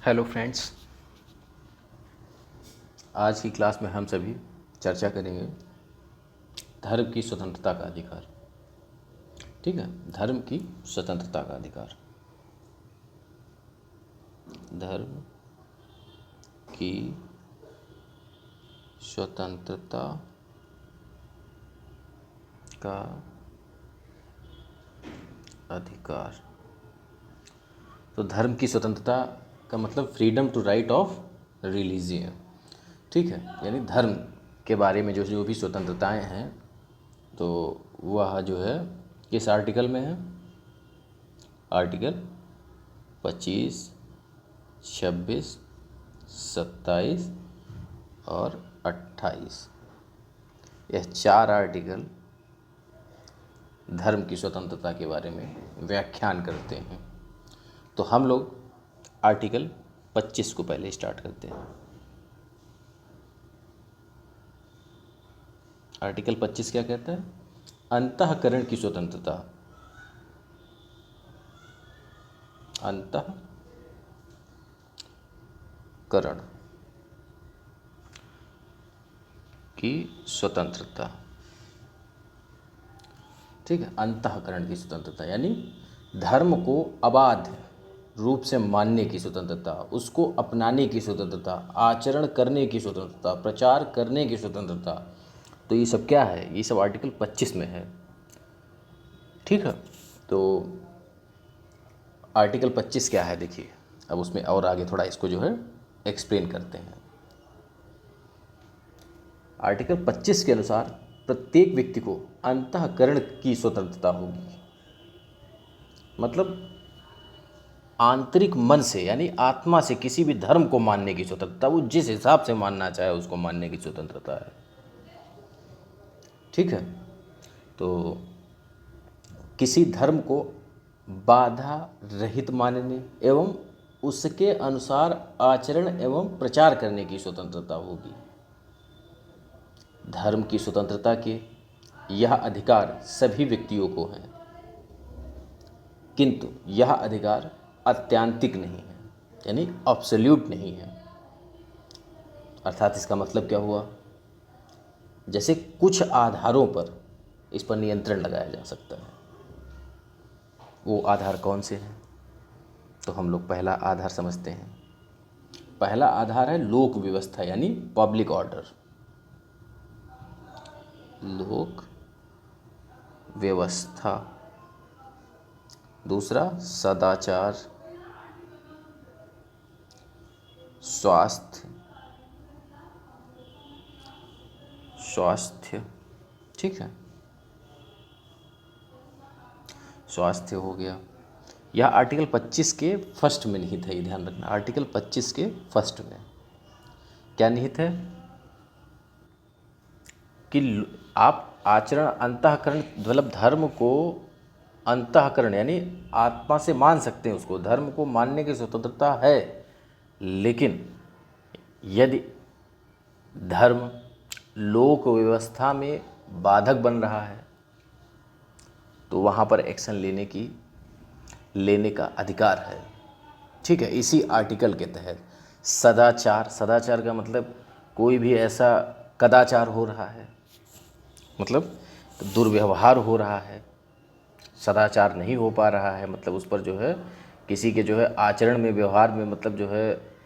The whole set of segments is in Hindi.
हेलो फ्रेंड्स, आज की क्लास में हम सभी चर्चा करेंगे धर्म की स्वतंत्रता का अधिकार। ठीक है, धर्म की स्वतंत्रता का अधिकार। धर्म की स्वतंत्रता का अधिकार। तो धर्म की स्वतंत्रता का मतलब freedom to right of religion. ठीक है, यानी धर्म के बारे में जो जो भी स्वतंत्रताएं हैं, तो वह जो है किस आर्टिकल में है? आर्टिकल 25, 26, 27 और 28। यह चार आर्टिकल धर्म की स्वतंत्रता के बारे में व्याख्यान करते हैं। तो हम लोग आर्टिकल 25 को पहले स्टार्ट करते हैं। आर्टिकल 25 क्या कहता है? अंतःकरण की स्वतंत्रता। अंतःकरण की स्वतंत्रता। ठीक है, अंतःकरण की स्वतंत्रता यानी धर्म को अबाध रूप से मानने की स्वतंत्रता, उसको अपनाने की स्वतंत्रता, आचरण करने की स्वतंत्रता, प्रचार करने की स्वतंत्रता। तो ये सब क्या है? ये सब आर्टिकल 25 में है। ठीक है, तो आर्टिकल 25 क्या है देखिए, अब उसमें और आगे थोड़ा इसको जो है एक्सप्लेन करते हैं। आर्टिकल 25 के अनुसार प्रत्येक व्यक्ति को अंतःकरण की स्वतंत्रता होगी। मतलब आंतरिक मन से यानी आत्मा से किसी भी धर्म को मानने की स्वतंत्रता, वो जिस हिसाब से मानना चाहे उसको मानने की स्वतंत्रता है। ठीक है, तो किसी धर्म को बाधा रहित मानने एवं उसके अनुसार आचरण एवं प्रचार करने की स्वतंत्रता होगी। धर्म की स्वतंत्रता के यह अधिकार सभी व्यक्तियों को है, किंतु यह अधिकार अत्यांतिक नहीं है, यानी एब्सोल्यूट नहीं है। अर्थात इसका मतलब क्या हुआ? जैसे कुछ आधारों पर इस पर नियंत्रण लगाया जा सकता है। वो आधार कौन से हैं? तो हम लोग पहला आधार समझते हैं। पहला आधार है लोक व्यवस्था यानी पब्लिक ऑर्डर। लोक व्यवस्था। दूसरा सदाचार, स्वास्थ्य। ठीक है, स्वास्थ्य हो गया। यह आर्टिकल 25 के फर्स्ट में निहित है, ये ध्यान रखना। आर्टिकल 25 के फर्स्ट में क्या निहित है कि आप आचरण अंतःकरण, मतलब धर्म को अंतःकरण यानी आत्मा से मान सकते हैं, उसको धर्म को मानने की स्वतंत्रता है। लेकिन यदि धर्म लोक व्यवस्था में बाधक बन रहा है तो वहाँ पर एक्शन लेने का अधिकार है। ठीक है, इसी आर्टिकल के तहत सदाचार का मतलब कोई भी ऐसा कदाचार हो रहा है, मतलब दुर्व्यवहार हो रहा है, सदाचार नहीं हो पा रहा है, मतलब उस पर जो है किसी के जो है आचरण में, व्यवहार में, मतलब जो है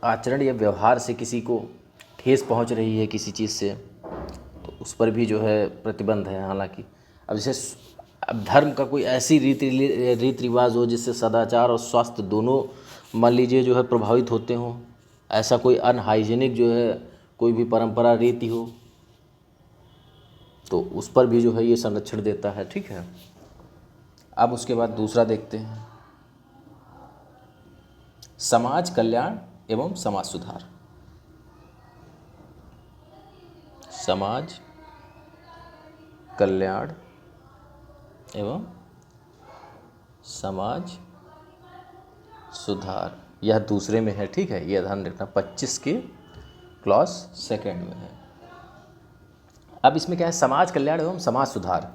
आचरण या व्यवहार से किसी को ठेस पहुंच रही है किसी चीज़ से, तो उस पर भी जो है प्रतिबंध है। हालांकि अब धर्म का कोई ऐसी रीति रिवाज हो जिससे सदाचार और स्वास्थ्य दोनों मान लीजिए जो है प्रभावित होते हों, ऐसा कोई अनहाइजीनिक जो है कोई भी परंपरा रीति हो, तो उस पर भी जो है ये संरक्षण देता है। ठीक है, अब उसके बाद दूसरा देखते हैं, समाज कल्याण एवं समाज सुधार। समाज कल्याण एवं समाज सुधार, यह दूसरे में है। ठीक है, यह ध्यान रखना, 25 के क्लॉज सेकंड में है। अब इसमें क्या है? समाज कल्याण एवं समाज सुधार।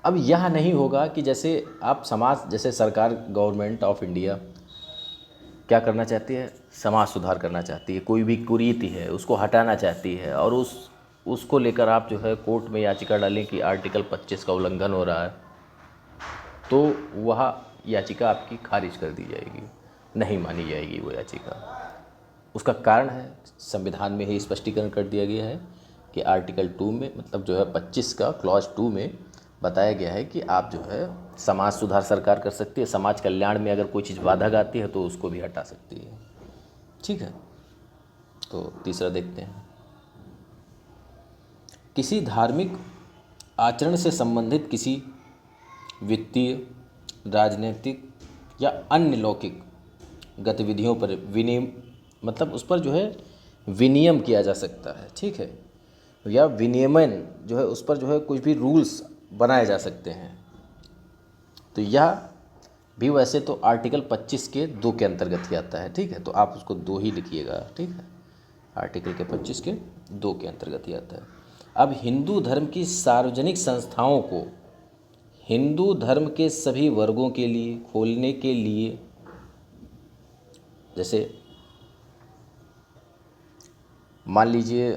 अब यह नहीं होगा कि जैसे आप समाज, जैसे सरकार, गवर्नमेंट ऑफ इंडिया क्या करना चाहती है, समाज सुधार करना चाहती है, कोई भी कुरीति है उसको हटाना चाहती है, और उसको लेकर आप जो है कोर्ट में याचिका डालें कि आर्टिकल 25 का उल्लंघन हो रहा है, तो वह याचिका आपकी खारिज कर दी जाएगी, नहीं मानी जाएगी वो याचिका। उसका कारण है, संविधान में ही स्पष्टीकरण कर दिया गया है कि आर्टिकल 2 में, मतलब जो है 25 का क्लॉज 2 में बताया गया है कि आप जो है समाज सुधार सरकार कर सकती है, समाज कल्याण में अगर कोई चीज़ बाधक आती है तो उसको भी हटा सकती है। ठीक है, तो तीसरा देखते हैं। किसी धार्मिक आचरण से संबंधित किसी वित्तीय, राजनीतिक या अन्य लौकिक गतिविधियों पर मतलब उस पर जो है विनियम किया जा सकता है। ठीक है, या विनियमन जो है उस पर जो है कुछ भी रूल्स बनाए जा सकते हैं। तो यह भी वैसे तो आर्टिकल 25 के 2 के अंतर्गत ही आता है। ठीक है, तो आप उसको 2 ही लिखिएगा। ठीक है, आर्टिकल के 25 के 2 के अंतर्गत ही आता है। अब हिंदू धर्म की सार्वजनिक संस्थाओं को हिंदू धर्म के सभी वर्गों के लिए खोलने के लिए, जैसे मान लीजिए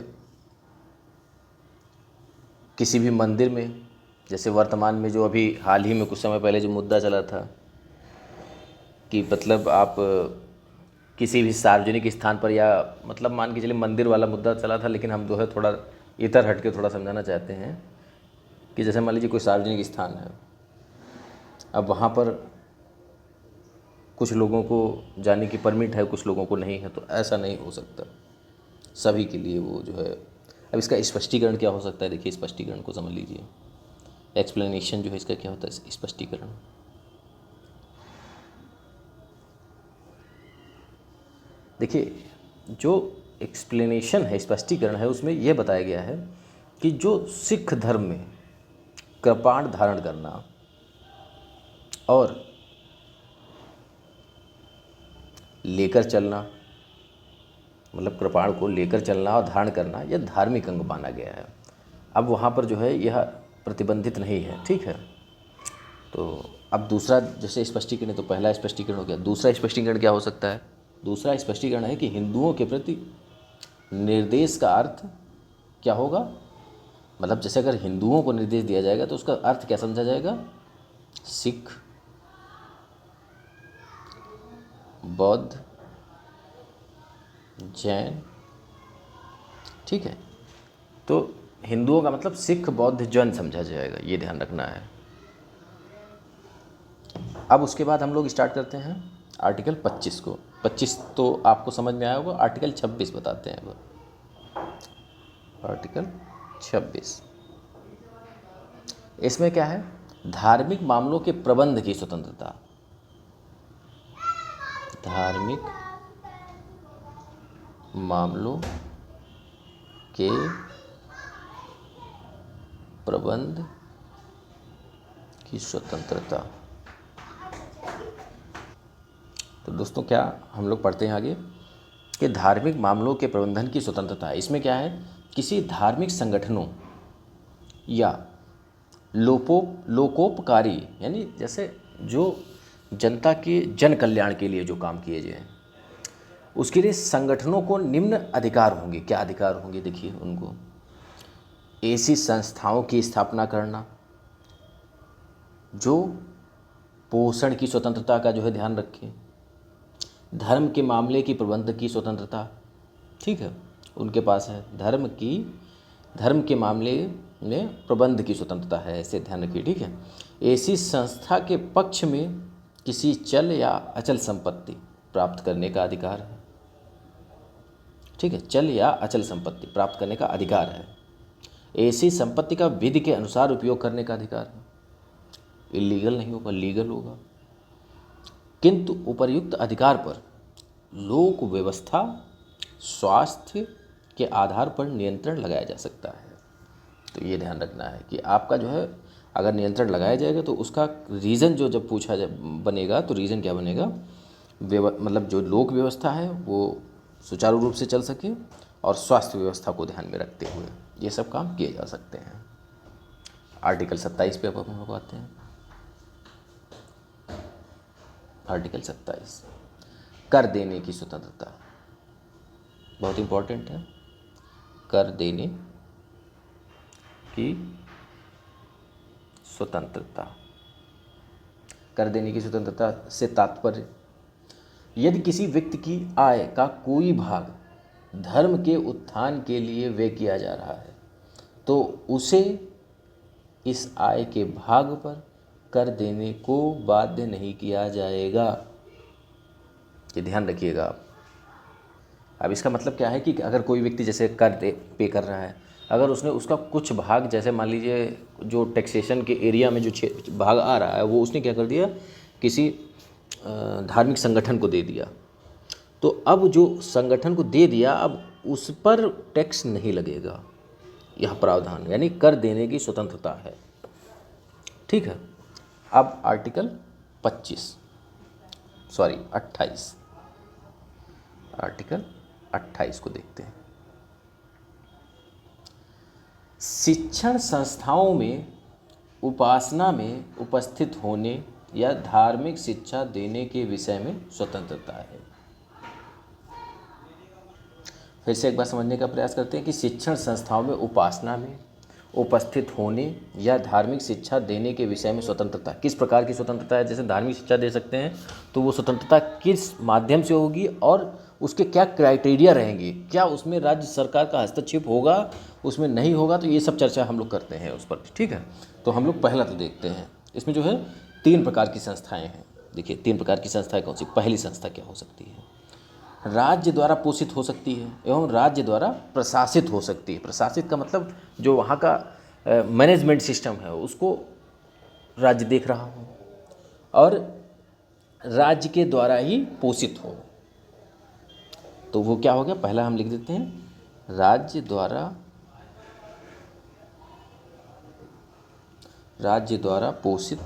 किसी भी मंदिर में, जैसे वर्तमान में जो अभी हाल ही में कुछ समय पहले जो मुद्दा चला था कि मतलब आप किसी भी सार्वजनिक स्थान पर, या मतलब मान के चलिए मंदिर वाला मुद्दा चला था, लेकिन हम जो है थोड़ा इधर हट के थोड़ा समझाना चाहते हैं कि जैसे मान लीजिए कोई सार्वजनिक स्थान है, अब वहाँ पर कुछ लोगों को जाने की परमिट है, कुछ लोगों को नहीं है, तो ऐसा नहीं हो सकता, सभी के लिए वो जो है। अब इसका स्पष्टीकरण क्या हो सकता है, देखिए स्पष्टीकरण को समझ लीजिए। एक्सप्लेनेशन जो है इसका क्या होता है, स्पष्टीकरण। देखिए जो एक्सप्लेनेशन है, स्पष्टीकरण है, उसमें यह बताया गया है कि जो सिख धर्म में कृपाण धारण करना और लेकर चलना, मतलब कृपाण को लेकर चलना और धारण करना, यह धार्मिक अंग माना गया है। अब वहाँ पर जो है यह प्रतिबंधित नहीं है। ठीक है, तो अब दूसरा जैसे स्पष्टीकरण, तो पहला स्पष्टीकरण हो गया। दूसरा स्पष्टीकरण क्या हो सकता है, दूसरा स्पष्टीकरण है कि हिंदुओं के प्रति निर्देश का अर्थ क्या होगा, मतलब जैसे अगर हिंदुओं को निर्देश दिया जाएगा तो उसका अर्थ क्या समझा जाएगा, सिख, बौद्ध, जैन। ठीक है, तो हिंदुओं का मतलब सिख, बौद्ध, जैन समझा जाएगा, ये ध्यान रखना है। अब उसके बाद हम लोग स्टार्ट करते हैं आर्टिकल 25 को। 25 तो आपको समझ में आया होगा, आर्टिकल 26 बताते हैं अब। आर्टिकल 26, इसमें क्या है, धार्मिक मामलों के प्रबंध की स्वतंत्रता। धार्मिक मामलों के प्रबंध की स्वतंत्रता। तो दोस्तों क्या हम लोग पढ़ते हैं आगे कि धार्मिक मामलों के प्रबंधन की स्वतंत्रता। इसमें क्या है, किसी धार्मिक संगठनों या लोकोपकारी, यानी जैसे जो जनता के जन कल्याण के लिए जो काम किए जाए, उसके लिए संगठनों को निम्न अधिकार होंगे। क्या अधिकार होंगे, देखिए उनको, ऐसी संस्थाओं की स्थापना करना जो पोषण की स्वतंत्रता का जो है ध्यान रखें, धर्म के मामले की प्रबंध की स्वतंत्रता, ठीक है, उनके पास है। धर्म के मामले में प्रबंध की स्वतंत्रता है, ऐसे ध्यान रखिए। ठीक है, ऐसी संस्था के पक्ष में किसी चल या अचल संपत्ति प्राप्त करने का अधिकार है। ठीक है, चल या अचल संपत्ति प्राप्त करने का अधिकार है। ऐसी संपत्ति का विधि के अनुसार उपयोग करने का अधिकार है। इलीगल नहीं होगा, लीगल होगा, किंतु उपर्युक्त अधिकार पर लोक व्यवस्था, स्वास्थ्य के आधार पर नियंत्रण लगाया जा सकता है। तो ये ध्यान रखना है कि आपका जो है अगर नियंत्रण लगाया जाएगा तो उसका रीज़न जो जब पूछा बनेगा, तो रीज़न क्या बनेगा, मतलब जो लोक व्यवस्था है वो सुचारू रूप से चल सके और स्वास्थ्य व्यवस्था को ध्यान में रखते हुए ये सब काम किए जा सकते हैं। आर्टिकल 27 पे अब हम लोग आते हैं। आर्टिकल 27, कर देने की स्वतंत्रता, बहुत इम्पोर्टेंट है। कर देने की स्वतंत्रता। कर देने की स्वतंत्रता से तात्पर्य, यदि किसी व्यक्ति की आय का कोई भाग धर्म के उत्थान के लिए व्यय किया जा रहा है तो उसे इस आय के भाग पर कर देने को बाध्य नहीं किया जाएगा। ये ध्यान रखिएगा आप। अब इसका मतलब क्या है कि अगर कोई व्यक्ति जैसे कर पे कर रहा है, अगर उसने उसका कुछ भाग, जैसे मान लीजिए जो टैक्सेशन के एरिया में जो भाग आ रहा है वो उसने क्या कर दिया, किसी धार्मिक संगठन को दे दिया, तो अब जो संगठन को दे दिया अब उस पर टैक्स नहीं लगेगा। यह प्रावधान यानी कर देने की स्वतंत्रता है। ठीक है। अब आर्टिकल 28, आर्टिकल 28 को देखते हैं। शिक्षण संस्थाओं में उपासना में उपस्थित होने या धार्मिक शिक्षा देने के विषय में स्वतंत्रता है। फिर से एक बार समझने का प्रयास करते हैं कि शिक्षण संस्थाओं में उपासना में उपस्थित होने या धार्मिक शिक्षा देने के विषय में स्वतंत्रता। किस प्रकार की स्वतंत्रता है? जैसे धार्मिक शिक्षा दे सकते हैं तो वो स्वतंत्रता किस माध्यम से होगी और उसके क्या क्राइटेरिया रहेंगे, क्या उसमें राज्य सरकार का हस्तक्षेप होगा, उसमें नहीं होगा, तो ये सब चर्चा हम लोग करते हैं उस पर। ठीक है। तो हम लोग पहला तो देखते हैं, इसमें जो है 3 प्रकार की संस्थाएँ हैं। देखिए 3 प्रकार की संस्थाएँ कौन सी? पहली संस्था क्या हो सकती है? राज्य द्वारा पोषित हो सकती है एवं राज्य द्वारा प्रशासित हो सकती है। प्रशासित का मतलब जो वहाँ का मैनेजमेंट सिस्टम है उसको राज्य देख रहा हो और राज्य के द्वारा ही पोषित हो, तो वो क्या हो गया? पहला हम लिख देते हैं राज्य द्वारा पोषित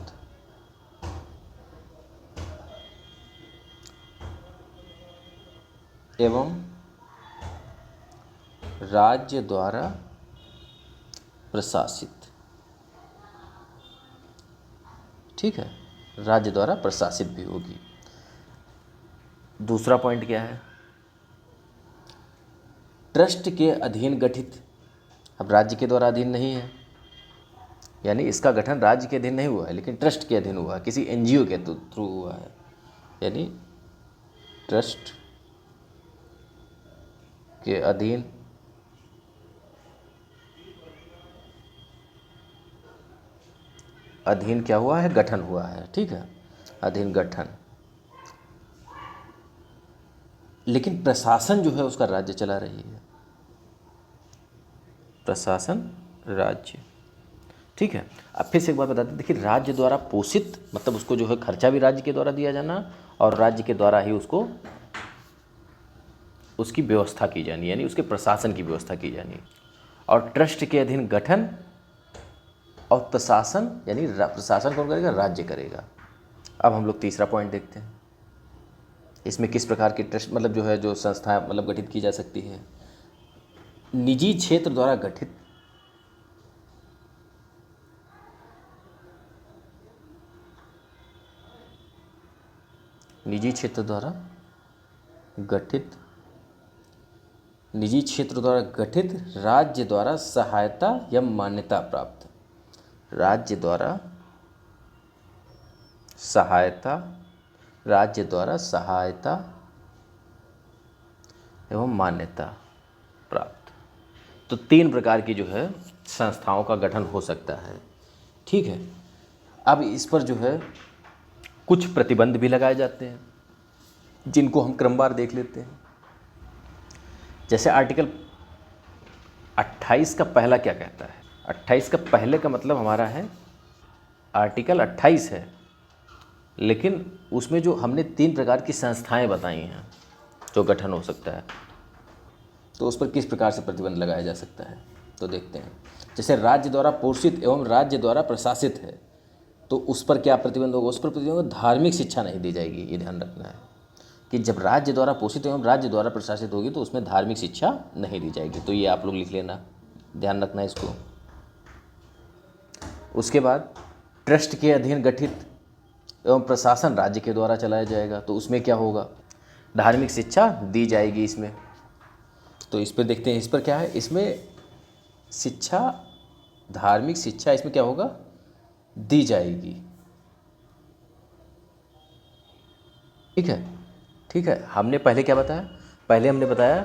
एवं राज्य द्वारा प्रशासित। ठीक है, राज्य द्वारा प्रशासित भी होगी। दूसरा पॉइंट क्या है? ट्रस्ट के अधीन गठित। अब राज्य के द्वारा अधीन नहीं है, यानी इसका गठन राज्य के अधीन नहीं हुआ है लेकिन ट्रस्ट के अधीन हुआ है, किसी एनजीओ के थ्रू हुआ है, यानी ट्रस्ट के अधीन क्या हुआ है? गठन हुआ है। ठीक है, अधीन गठन, लेकिन प्रशासन जो है उसका राज्य चला रही है, प्रशासन राज्य। ठीक है। अब फिर से एक बात बताते हैं, देखिए राज्य द्वारा पोषित मतलब उसको जो है खर्चा भी राज्य के द्वारा दिया जाना और राज्य के द्वारा ही उसको उसकी व्यवस्था की जानी, यानी उसके प्रशासन की व्यवस्था की जानी। और ट्रस्ट के अधीन गठन और प्रशासन, यानी प्रशासन कौन करेगा? राज्य करेगा। अब हम लोग तीसरा पॉइंट देखते हैं, इसमें किस प्रकार की ट्रस्ट मतलब जो है जो संस्था मतलब गठित की जा सकती है। निजी क्षेत्र द्वारा गठित, निजी क्षेत्र द्वारा गठित राज्य द्वारा सहायता या मान्यता प्राप्त। राज्य द्वारा सहायता एवं मान्यता प्राप्त। तो 3 प्रकार की जो है संस्थाओं का गठन हो सकता है। ठीक है। अब इस पर जो है कुछ प्रतिबंध भी लगाए जाते हैं जिनको हम क्रमवार देख लेते हैं। जैसे आर्टिकल 28 का पहला क्या कहता है? 28 का पहले का मतलब हमारा है आर्टिकल 28 है, लेकिन उसमें जो हमने 3 प्रकार की संस्थाएं बताई हैं जो गठन हो सकता है, तो उस पर किस प्रकार से प्रतिबंध लगाया जा सकता है तो देखते हैं। जैसे राज्य द्वारा पोषित एवं राज्य द्वारा प्रशासित है तो उस पर क्या प्रतिबंध होगा? उस पर प्रतिबंध होगा धार्मिक शिक्षा नहीं दी जाएगी। ये ध्यान रखना है कि जब राज्य द्वारा पोषित एवं राज्य द्वारा प्रशासित होगी तो उसमें धार्मिक शिक्षा नहीं दी जाएगी। तो ये आप लोग लिख लेना, ध्यान रखना इसको। उसके बाद ट्रस्ट के अधीन गठित एवं प्रशासन राज्य के द्वारा चलाया जाएगा, तो उसमें क्या होगा, धार्मिक शिक्षा दी जाएगी इसमें। तो इस पर देखते हैं, इस पर क्या है, इसमें शिक्षा, धार्मिक शिक्षा इसमें क्या होगा, दी जाएगी। ठीक है, ठीक है। हमने पहले क्या बताया, पहले हमने बताया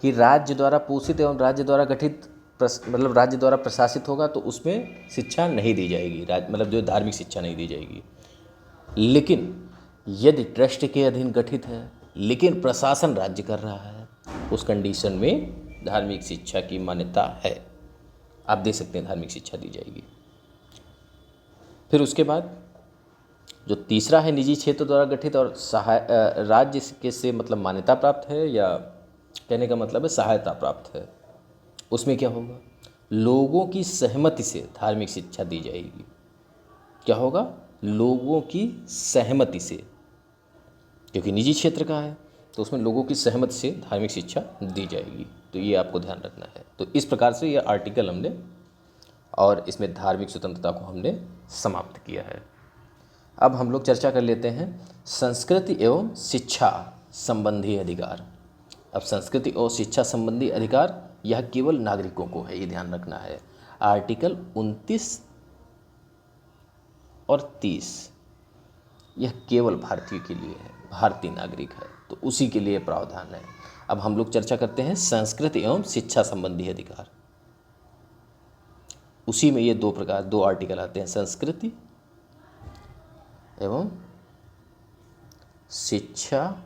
कि राज्य द्वारा पोषित एवं राज्य द्वारा गठित मतलब राज्य द्वारा प्रशासित होगा तो उसमें शिक्षा नहीं दी जाएगी, मतलब जो धार्मिक शिक्षा नहीं दी जाएगी। लेकिन यदि ट्रस्ट के अधीन गठित है लेकिन प्रशासन राज्य कर रहा है, उस कंडीशन में धार्मिक शिक्षा की मान्यता है, आप दे सकते हैं, धार्मिक शिक्षा दी जाएगी। फिर उसके बाद जो तीसरा है, निजी क्षेत्र द्वारा गठित और राज्य के से मतलब मान्यता प्राप्त है, या कहने का मतलब है सहायता प्राप्त है, उसमें क्या होगा, लोगों की सहमति से धार्मिक शिक्षा दी जाएगी। क्या होगा, लोगों की सहमति से, क्योंकि निजी क्षेत्र का है तो उसमें लोगों की सहमति से धार्मिक शिक्षा दी जाएगी। तो ये आपको ध्यान रखना है। तो इस प्रकार से ये आर्टिकल हमने, और इसमें धार्मिक स्वतंत्रता को हमने समाप्त किया है। अब हम लोग चर्चा कर लेते हैं संस्कृति एवं शिक्षा संबंधी अधिकार। अब संस्कृति और शिक्षा संबंधी अधिकार यह केवल नागरिकों को है, ये ध्यान रखना है। आर्टिकल 29 और 30 यह केवल भारतीय के लिए है, भारतीय नागरिक है, तो उसी के लिए प्रावधान है। अब हम लोग चर्चा करते हैं संस्कृति एवं शिक्षा संबंधी अधिकार। उसी में ये दो आर्टिकल आते हैं, संस्कृति एवं शिक्षा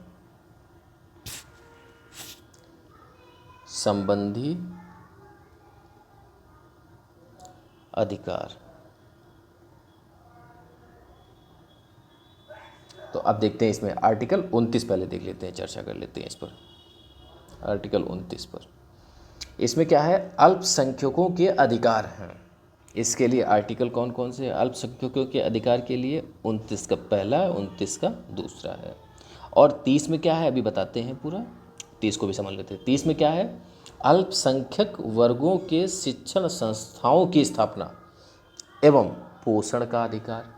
संबंधी अधिकार। तो अब देखते हैं इसमें आर्टिकल 29 पहले देख लेते हैं, चर्चा कर लेते हैं इस पर। आर्टिकल 29 पर इसमें क्या है, अल्पसंख्यकों के अधिकार हैं। इसके लिए आर्टिकल कौन कौन से हैं, अल्पसंख्यकों के अधिकार के लिए 29 का पहला है, 29 का दूसरा है। और 30 में क्या है अभी बताते हैं पूरा, 30 को भी समझ लेते हैं। 30 में क्या है, अल्पसंख्यक वर्गों के शिक्षण संस्थाओं की स्थापना एवं पोषण का अधिकार।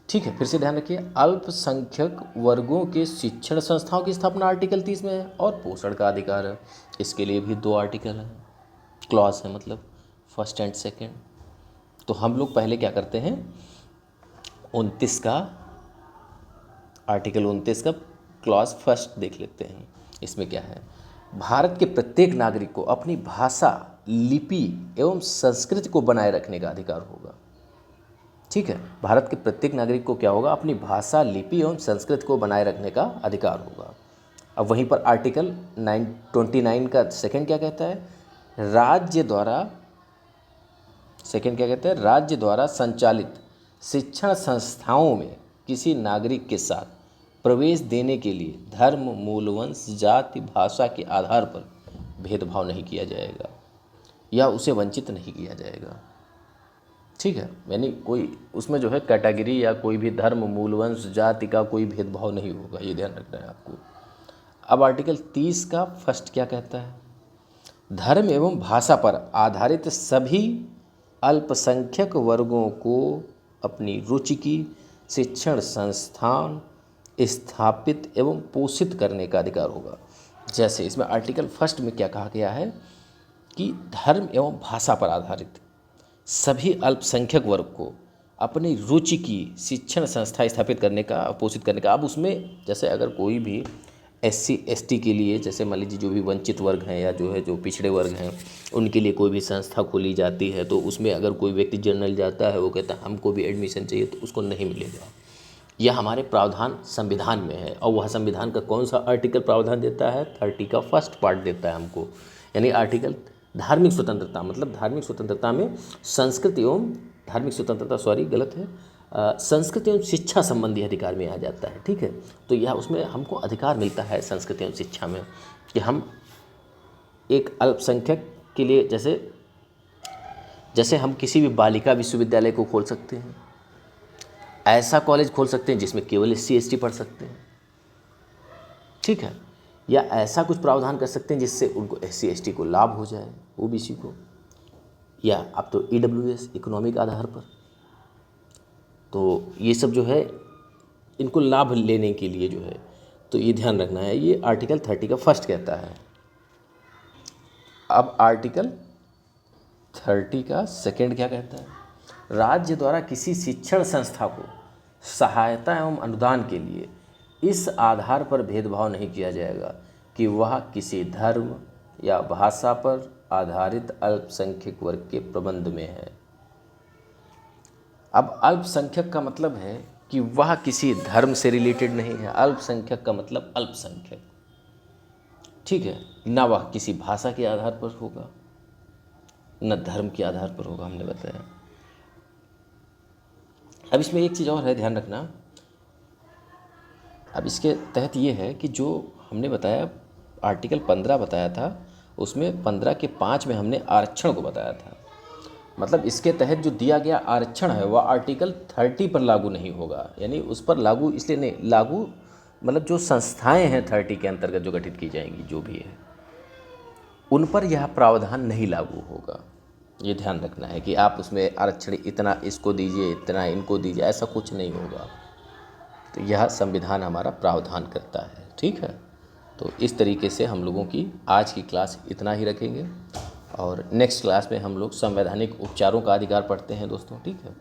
ठीक है, फिर से ध्यान रखिए, अल्पसंख्यक वर्गों के शिक्षण संस्थाओं की स्थापना आर्टिकल 30 में है, और पोषण का अधिकार है। इसके लिए भी 2 आर्टिकल हैं, क्लॉज है, मतलब फर्स्ट एंड सेकेंड। तो हम लोग पहले क्या करते हैं, 29 का, आर्टिकल 29 का क्लॉज फर्स्ट देख लेते हैं। इसमें क्या है, भारत के प्रत्येक नागरिक को अपनी भाषा, लिपि एवं संस्कृति को बनाए रखने का अधिकार होगा। ठीक है, भारत के प्रत्येक नागरिक को क्या होगा, अपनी भाषा, लिपि एवं संस्कृति को बनाए रखने का अधिकार होगा। अब वहीं पर आर्टिकल 29 का सेकंड क्या कहता है, राज्य द्वारा, सेकंड क्या कहता है, राज्य द्वारा संचालित शिक्षण संस्थाओं में किसी नागरिक के साथ प्रवेश देने के लिए धर्म, मूल, वंश, जाति, भाषा के आधार पर भेदभाव नहीं किया जाएगा या उसे वंचित नहीं किया जाएगा। ठीक है, यानी कोई उसमें जो है कैटेगरी या कोई भी धर्म, मूल, वंश, जाति का कोई भेदभाव नहीं होगा, ये ध्यान रखना है आपको। अब आर्टिकल 30 का फर्स्ट क्या कहता है, धर्म एवं भाषा पर आधारित सभी अल्पसंख्यक वर्गों को अपनी रुचि की शिक्षण संस्थान स्थापित एवं पोषित करने का अधिकार होगा। जैसे इसमें आर्टिकल फर्स्ट में क्या कहा गया है कि धर्म एवं भाषा पर आधारित सभी अल्पसंख्यक वर्ग को अपनी रुचि की शिक्षण संस्था स्थापित करने का, पोषित करने का। अब उसमें जैसे अगर कोई भी SC ST के लिए, जैसे मान लीजिए जो भी वंचित वर्ग हैं या जो है जो पिछड़े वर्ग हैं, उनके लिए कोई भी संस्था खोली जाती है, तो उसमें अगर कोई व्यक्ति जनरल जाता है, वो कहता है हमको भी एडमिशन चाहिए, तो उसको नहीं मिलेगा। यह हमारे प्रावधान संविधान में है, और वह संविधान का कौन सा आर्टिकल प्रावधान देता है, 30 का फर्स्ट पार्ट देता है हमको। यानी आर्टिकल धार्मिक स्वतंत्रता, मतलब धार्मिक स्वतंत्रता में संस्कृति एवं धार्मिक स्वतंत्रता, सॉरी गलत है, संस्कृति एवं शिक्षा संबंधी अधिकार में आ जाता है। ठीक है, तो यह उसमें हमको अधिकार मिलता है संस्कृति एवं शिक्षा में कि हम एक अल्पसंख्यक के लिए, जैसे हम किसी भी बालिका विश्वविद्यालय को खोल सकते हैं, ऐसा कॉलेज खोल सकते हैं जिसमें केवल SC ST पढ़ सकते हैं। ठीक है, या ऐसा कुछ प्रावधान कर सकते हैं जिससे उनको SC ST को लाभ हो जाए, OBC को। या अब तो EWS इकोनॉमिक आधार पर। तो ये सब जो है इनको लाभ लेने के लिए जो है तो ये ध्यान रखना है, ये आर्टिकल 30 का फर्स्ट कहता है। अब आर्टिकल 30 का सेकंड क्या कहता है? राज्य द्वारा किसी शिक्षण संस्था को सहायता एवं अनुदान के लिए इस आधार पर भेदभाव नहीं किया जाएगा कि वह किसी धर्म या भाषा पर आधारित अल्पसंख्यक वर्ग के प्रबंध में है। अब अल्पसंख्यक का मतलब है कि वह किसी धर्म से रिलेटेड नहीं है। अल्पसंख्यक का मतलब अल्पसंख्यक, ठीक है, ना वह किसी भाषा के आधार पर होगा न धर्म के आधार पर होगा, हमने बताया। अब इसमें एक चीज़ और है, ध्यान रखना। अब इसके तहत ये है कि जो हमने बताया आर्टिकल 15 बताया था, उसमें 15 के 5 में हमने आरक्षण को बताया था। मतलब इसके तहत जो दिया गया आरक्षण है वह आर्टिकल 30 पर लागू नहीं होगा, यानी उस पर लागू इसलिए नहीं लागू, मतलब जो संस्थाएं हैं 30 के अंतर्गत जो गठित की जाएंगी जो भी है उन पर यह प्रावधान नहीं लागू होगा। ये ध्यान रखना है कि आप उसमें आरक्षण इतना इसको दीजिए इतना इनको दीजिए, ऐसा कुछ नहीं होगा। तो यह संविधान हमारा प्रावधान करता है, ठीक है। तो इस तरीके से हम लोगों की आज की क्लास इतना ही रखेंगे और नेक्स्ट क्लास में हम लोग संवैधानिक उपचारों का अधिकार पढ़ते हैं दोस्तों, ठीक है।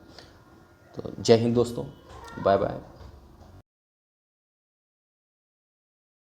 तो जय हिंद दोस्तों, बाय बाय।